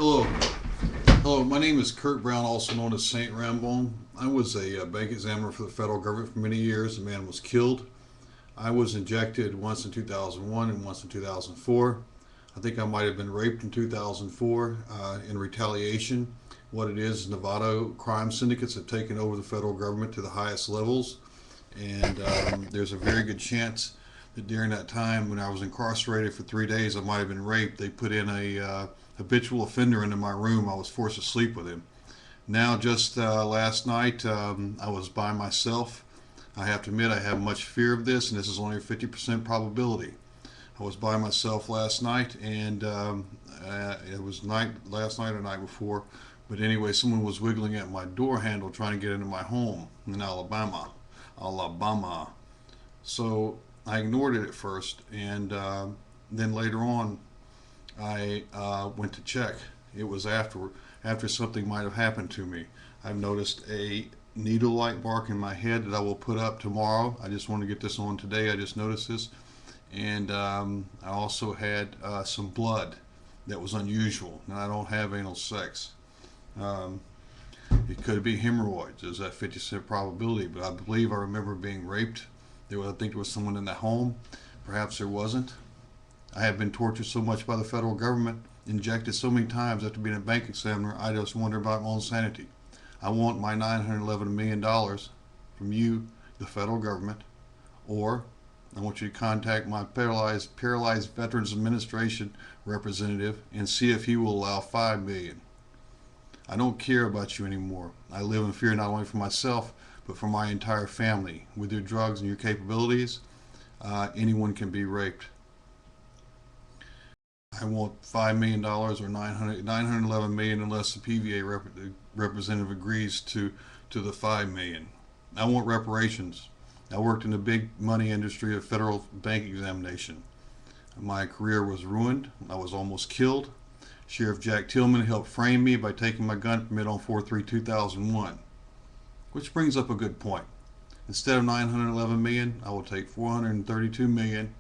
Hello. Hello, my name is Kurt Brown, also known as Saint Rambone. I was a bank examiner for the federal government for many years. A man was killed. I was injected once in 2001 and once in 2004. I think I might have been raped in 2004 in retaliation. What it is, Nevada crime syndicates have taken over the federal government to the highest levels. And there's a very good chance that during that time when I was incarcerated for 3 days, I might have been raped. They put in a habitual offender into my room. I was forced to sleep with him. Now, just last night, I was by myself. I have to admit I have much fear of this, and this is only a 50% probability. I was by myself last night, and it was last night or night before. But anyway, someone was wiggling at my door handle trying to get into my home in Alabama. So I ignored it at first, and then later on, I went to check. It was after something might have happened to me. I've noticed a needle-like mark in my head that I will put up tomorrow. I just want to get this on today. I just noticed this. And I also had some blood that was unusual. And I don't have anal sex. It could be hemorrhoids. There's that 50% probability. But I believe I remember being raped. I think there was someone in the home. Perhaps there wasn't. I have been tortured so much by the federal government, injected so many times after being a bank examiner, I just wonder about my own sanity. I want my $911 million from you, the federal government, or I want you to contact my Paralyzed Veterans Administration representative and see if he will allow $5 million. I don't care about you anymore. I live in fear not only for myself, but for my entire family. With your drugs and your capabilities, anyone can be raped. I want $5 million or $911 million unless the PVA representative agrees to the $5 million. I want reparations. I worked in the big money industry of federal bank examination. My career was ruined. I was almost killed. Sheriff Jack Tillman helped frame me by taking my gun permit on 4/3/2001. Which brings up a good point. Instead of $911 million, I will take $432 million.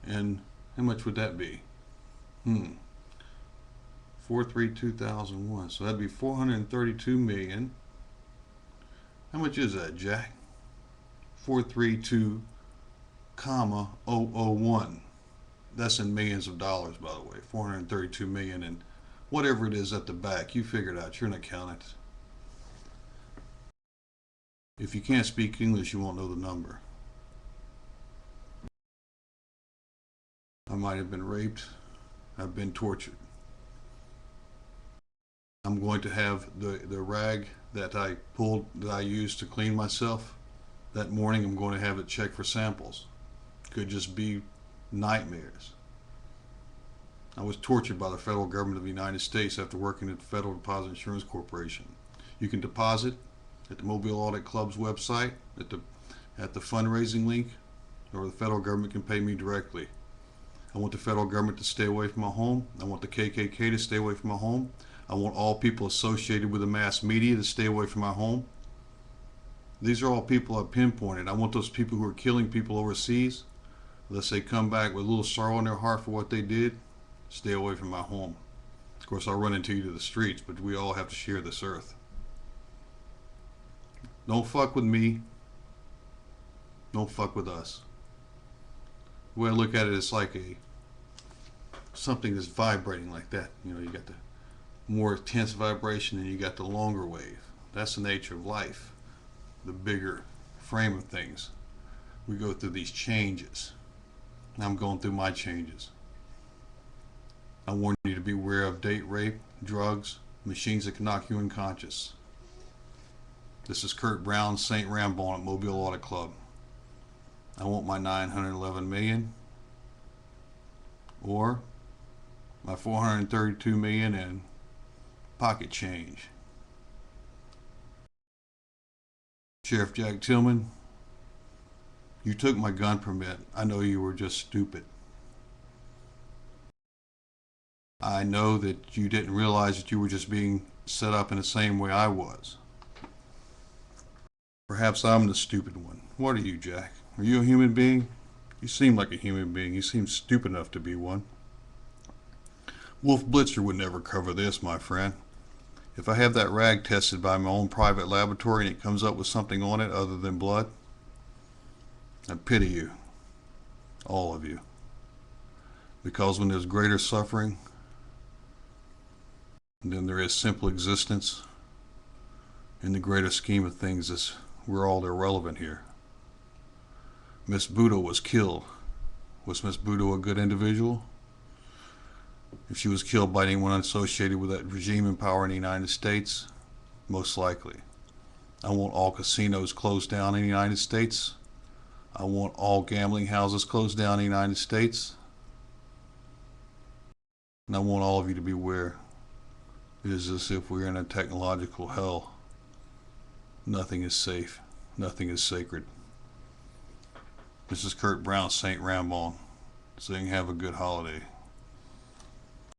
And how much would that be? 4/3/2001. So that'd be $432 million. How much is that, Jack? 432,001. That's in millions of dollars, by the way. 432 million and whatever it is at the back. You figure it out. You're an accountant. If you can't speak English, you won't know the number. I might have been raped. I've been tortured. I'm going to have the rag that I used to clean myself that morning. I'm going to have it checked for samples. Could just be nightmares. I was tortured by the federal government of the United States after working at the Federal Deposit Insurance Corporation. You can deposit at the Mobile Audit Club's website at the fundraising link, or the federal government can pay me directly. I want the federal government to stay away from my home. I want the KKK to stay away from my home. I want all people associated with the mass media to stay away from my home. These are all people I've pinpointed. I want those people who are killing people overseas, unless they come back with a little sorrow in their heart for what they did, stay away from my home. Of course, I'll run into you to the streets, but we all have to share this earth. Don't fuck with me. Don't fuck with us. The way I look at it, it's like something that's vibrating like that. You know, you got the more intense vibration and you got the longer wave. That's the nature of life. The bigger frame of things. We go through these changes. I'm going through my changes. I warn you to be aware of date rape, drugs, machines that can knock you unconscious. This is Kurt Brown, Saint Rambone at Mobile Audit Club. I want my $911 million or my $432 million in pocket change. Sheriff Jack Tillman, you took my gun permit. I know you were just stupid. I know that you didn't realize that you were just being set up in the same way I was. Perhaps I'm the stupid one. What are you, Jack? Are you a human being? You seem like a human being. You seem stupid enough to be one. Wolf Blitzer would never cover this, my friend. If I have that rag tested by my own private laboratory and it comes up with something on it other than blood, I pity you, all of you. Because when there's greater suffering than there is simple existence, in the greater scheme of things, we're all irrelevant here. Miss Bhutto was killed. Was Miss Bhutto a good individual? If she was killed by anyone associated with that regime in power in the United States, most likely. I want all casinos closed down in the United States. I want all gambling houses closed down in the United States. And I want all of you to beware. It is as if we're in a technological hell. Nothing is safe. Nothing is sacred. This is Kurt Brown, St. Rambon, saying have a good holiday.